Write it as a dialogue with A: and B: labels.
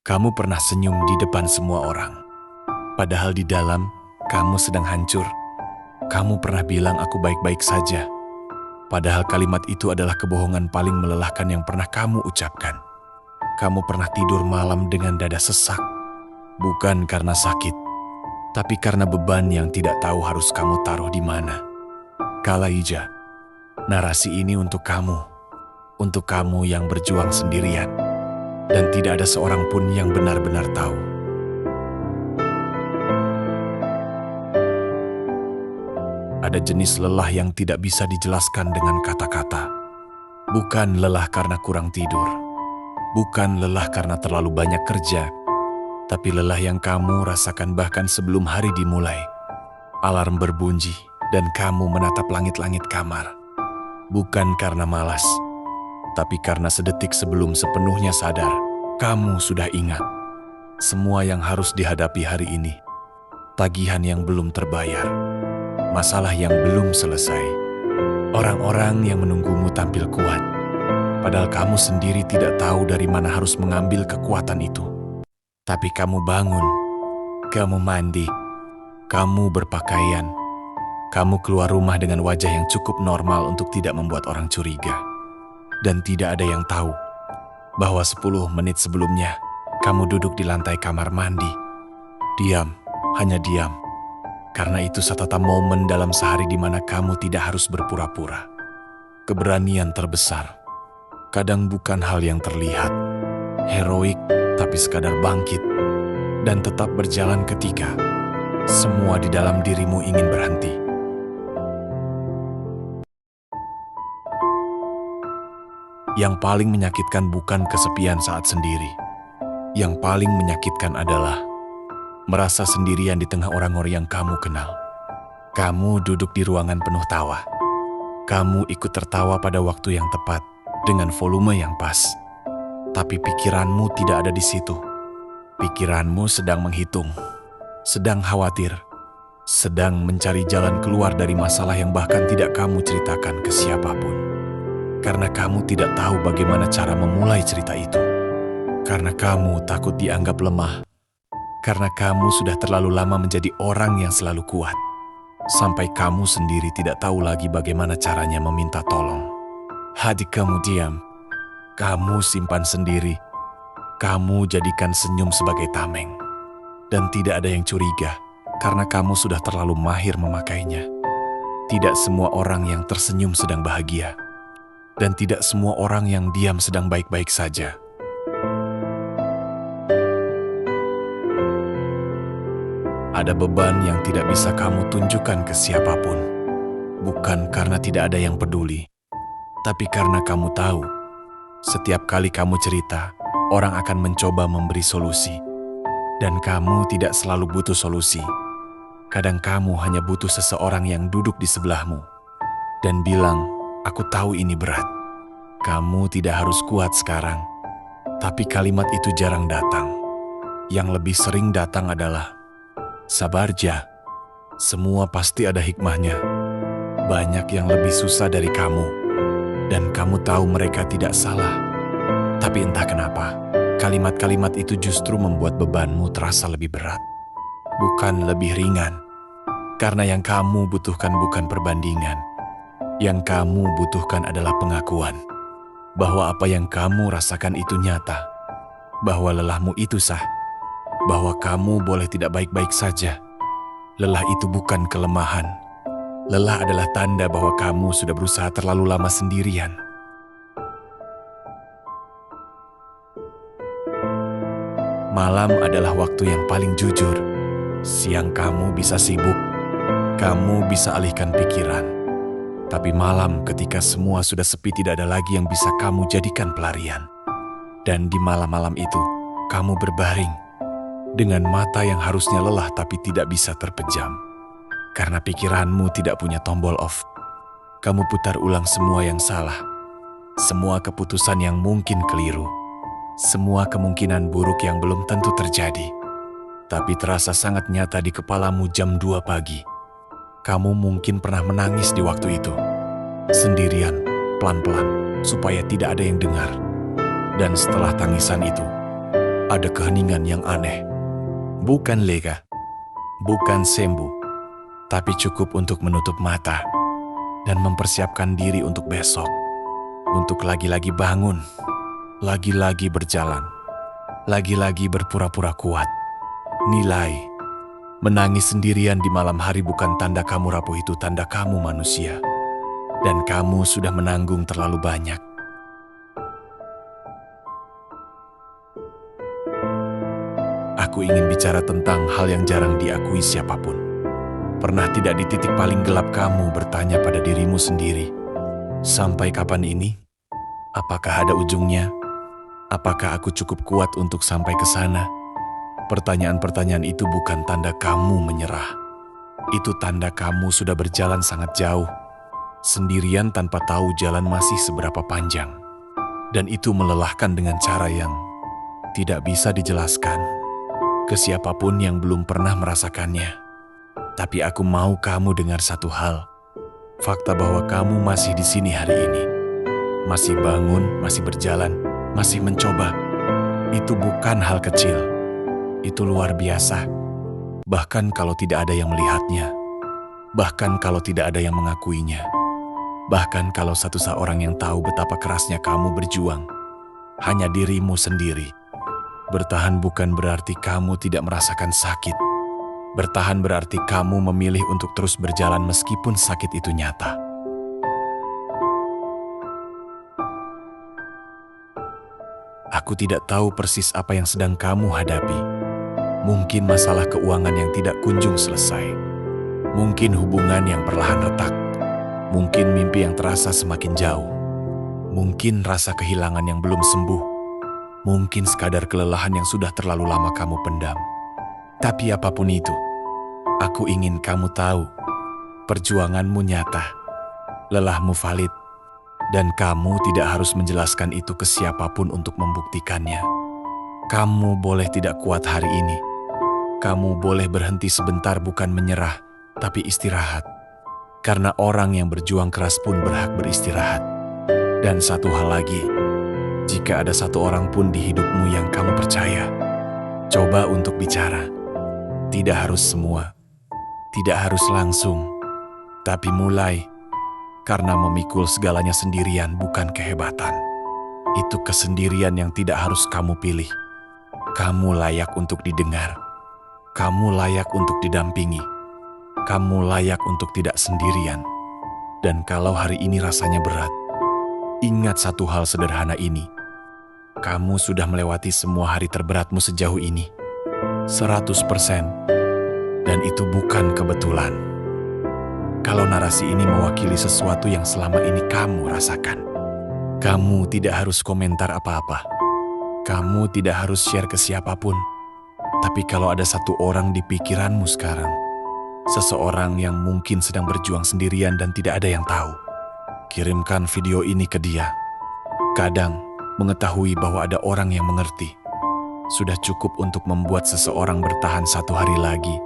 A: Kamu pernah senyum di depan semua orang. Padahal di dalam, kamu sedang hancur. Kamu pernah bilang aku baik-baik saja. Padahal kalimat itu adalah kebohongan paling melelahkan yang pernah kamu ucapkan. Kamu pernah tidur malam dengan dada sesak. Bukan karena sakit, tapi karena beban yang tidak tahu harus kamu taruh di mana. Kalaija, narasi ini untuk kamu yang berjuang sendirian. Dan tidak ada seorang pun yang benar-benar tahu. Ada jenis lelah yang tidak bisa dijelaskan dengan kata-kata. Bukan lelah karena kurang tidur. Bukan lelah karena terlalu banyak kerja. Tapi lelah yang kamu rasakan bahkan sebelum hari dimulai. Alarm berbunyi dan kamu menatap langit-langit kamar. Bukan karena malas. Tapi karena sedetik sebelum sepenuhnya sadar, kamu sudah ingat semua yang harus dihadapi hari ini. Tagihan yang belum terbayar, masalah yang belum selesai, orang-orang yang menunggumu tampil kuat. Padahal kamu sendiri tidak tahu dari mana harus mengambil kekuatan itu. Tapi kamu bangun, kamu mandi, kamu berpakaian, kamu keluar rumah dengan wajah yang cukup normal untuk tidak membuat orang curiga. Dan tidak ada yang tahu bahwa 10 menit sebelumnya kamu duduk di lantai kamar mandi. Diam, hanya diam. Karena itu satu momen dalam sehari di mana kamu tidak harus berpura-pura. Keberanian terbesar. Kadang bukan hal yang terlihat. Heroik, tapi sekadar bangkit. Dan tetap berjalan ketika semua di dalam dirimu ingin berhenti. Yang paling menyakitkan bukan kesepian saat sendiri. Yang paling menyakitkan adalah merasa sendirian di tengah orang-orang yang kamu kenal. Kamu duduk di ruangan penuh tawa. Kamu ikut tertawa pada waktu yang tepat dengan volume yang pas. Tapi pikiranmu tidak ada di situ. Pikiranmu sedang menghitung, sedang khawatir, sedang mencari jalan keluar dari masalah yang bahkan tidak kamu ceritakan ke siapapun. Karena kamu tidak tahu bagaimana cara memulai cerita itu. Karena kamu takut dianggap lemah. Karena kamu sudah terlalu lama menjadi orang yang selalu kuat. Sampai kamu sendiri tidak tahu lagi bagaimana caranya meminta tolong. Hati kamu diam. Kamu simpan sendiri. Kamu jadikan senyum sebagai tameng. Dan tidak ada yang curiga karena kamu sudah terlalu mahir memakainya. Tidak semua orang yang tersenyum sedang bahagia. Dan tidak semua orang yang diam sedang baik-baik saja. Ada beban yang tidak bisa kamu tunjukkan ke siapapun. Bukan karena tidak ada yang peduli, tapi karena kamu tahu, setiap kali kamu cerita, orang akan mencoba memberi solusi. Dan kamu tidak selalu butuh solusi. Kadang kamu hanya butuh seseorang yang duduk di sebelahmu dan bilang, "Aku tahu ini berat. Kamu tidak harus kuat sekarang." Tapi kalimat itu jarang datang. Yang lebih sering datang adalah, "Sabar ja. Semua pasti ada hikmahnya. Banyak yang lebih susah dari kamu. Dan kamu tahu mereka tidak salah." Tapi entah kenapa, kalimat-kalimat itu justru membuat bebanmu terasa lebih berat. Bukan lebih ringan. Karena yang kamu butuhkan bukan perbandingan. Yang kamu butuhkan adalah pengakuan bahwa apa yang kamu rasakan itu nyata, bahwa lelahmu itu sah, bahwa kamu boleh tidak baik-baik saja. Lelah itu bukan kelemahan. Lelah adalah tanda bahwa kamu sudah berusaha terlalu lama sendirian. Malam adalah waktu yang paling jujur. Siang kamu bisa sibuk, kamu bisa alihkan pikiran. Tapi malam ketika semua sudah sepi tidak ada lagi yang bisa kamu jadikan pelarian. Dan di malam-malam itu, kamu berbaring dengan mata yang harusnya lelah tapi tidak bisa terpejam. Karena pikiranmu tidak punya tombol off. Kamu putar ulang semua yang salah. Semua keputusan yang mungkin keliru. Semua kemungkinan buruk yang belum tentu terjadi. Tapi terasa sangat nyata di kepalamu jam 2 pagi. Kamu mungkin pernah menangis di waktu itu. Sendirian, pelan-pelan, supaya tidak ada yang dengar. Dan setelah tangisan itu, Ada keheningan yang aneh. Bukan lega, bukan sembuh, tapi cukup untuk menutup mata dan mempersiapkan diri untuk besok. Untuk lagi-lagi bangun, lagi-lagi berjalan, lagi-lagi berpura-pura kuat. Nilai, menangis sendirian di malam hari bukan tanda kamu rapuh, itu tanda kamu manusia. Dan kamu sudah menanggung terlalu banyak. Aku ingin bicara tentang hal yang jarang diakui siapapun. Pernah tidak di titik paling gelap kamu bertanya pada dirimu sendiri, sampai kapan ini? Apakah ada ujungnya? Apakah aku cukup kuat untuk sampai ke sana? Pertanyaan-pertanyaan itu bukan tanda kamu menyerah. Itu tanda kamu sudah berjalan sangat jauh, sendirian tanpa tahu jalan masih seberapa panjang. Dan itu melelahkan dengan cara yang tidak bisa dijelaskan ke siapapun yang belum pernah merasakannya. Tapi aku mau kamu dengar satu hal. Fakta bahwa kamu masih di sini hari ini, masih bangun, masih berjalan, masih mencoba, itu bukan hal kecil. Itu luar biasa. Bahkan kalau tidak ada yang melihatnya, bahkan kalau tidak ada yang mengakuinya, bahkan kalau satu seorang yang tahu betapa kerasnya kamu berjuang, hanya dirimu sendiri. Bertahan bukan berarti kamu tidak merasakan sakit. Bertahan berarti kamu memilih untuk terus berjalan meskipun sakit itu nyata. Aku tidak tahu persis apa yang sedang kamu hadapi. Mungkin masalah keuangan yang tidak kunjung selesai. Mungkin hubungan yang perlahan retak. Mungkin mimpi yang terasa semakin jauh. Mungkin rasa kehilangan yang belum sembuh. Mungkin sekadar kelelahan yang sudah terlalu lama kamu pendam. Tapi apapun itu, aku ingin kamu tahu, perjuanganmu nyata, lelahmu valid, dan kamu tidak harus menjelaskan itu ke siapapun untuk membuktikannya. Kamu boleh tidak kuat hari ini. Kamu boleh berhenti sebentar, bukan menyerah, tapi istirahat. Karena orang yang berjuang keras pun berhak beristirahat. Dan satu hal lagi, jika ada satu orang pun di hidupmu yang kamu percaya, coba untuk bicara. Tidak harus semua, tidak harus langsung, tapi mulai. Karena memikul segalanya sendirian bukan kehebatan. Itu kesendirian yang tidak harus kamu pilih. Kamu layak untuk didengar. Kamu layak untuk didampingi. Kamu layak untuk tidak sendirian. Dan kalau hari ini rasanya berat, ingat satu hal sederhana ini. Kamu sudah melewati semua hari terberatmu sejauh ini. 100%. Dan itu bukan kebetulan. Kalau narasi ini mewakili sesuatu yang selama ini kamu rasakan, kamu tidak harus komentar apa-apa. Kamu tidak harus share ke siapapun. Tapi kalau ada satu orang di pikiranmu sekarang, seseorang yang mungkin sedang berjuang sendirian dan tidak ada yang tahu, kirimkan video ini ke dia. Kadang, mengetahui bahwa ada orang yang mengerti sudah cukup untuk membuat seseorang bertahan satu hari lagi,